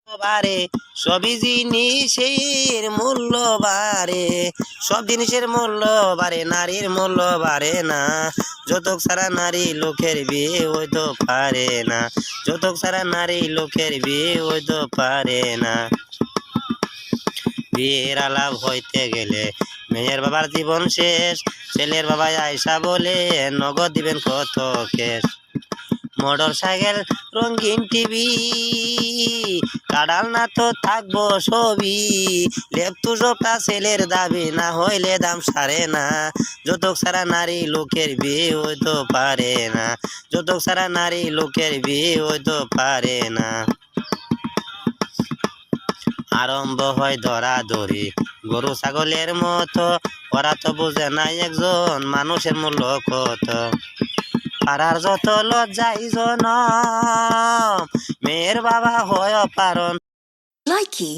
বারে সবই জিনিসের মূল্য বাড়ে, সব জিনিসের মূল্য বাড়ে, নারীর মূল্য বাড়ে না। যৌতুক ছাড়া নারী লোকের বিয়ে হইতে পারে না, যৌতুক ছাড়া নারী লোকের বিয়ে হইতে পারে না। বিয়ের আলাপ হইতে গেলে মেয়ের বাবার জীবন শেষ, ছেলের বাবা আয়সা বলে নগদ দিবেন কত কেশ। মোটর সাইকেল রঙিন টিভি কাড়াল না তো থাকবো ছবি, লেপটু সবটা ছেলের দাবি না হইলে দাম সারে না। যৌতুক ছাড়া নারী লোকের বিয়ে হইতে পারে না, যৌতুক ছাড়া নারী লোকের বিয়ে হইতে পারে না। আরম্ভ হয় ধরাধরি গরু ছাগলের মতো, ওরা তো বুঝে নাই একজন মানুষের মূল্য কত। পাড়ার যত লজ্জাই জনম মেয়ের বাবা হয় অপারণ। Likey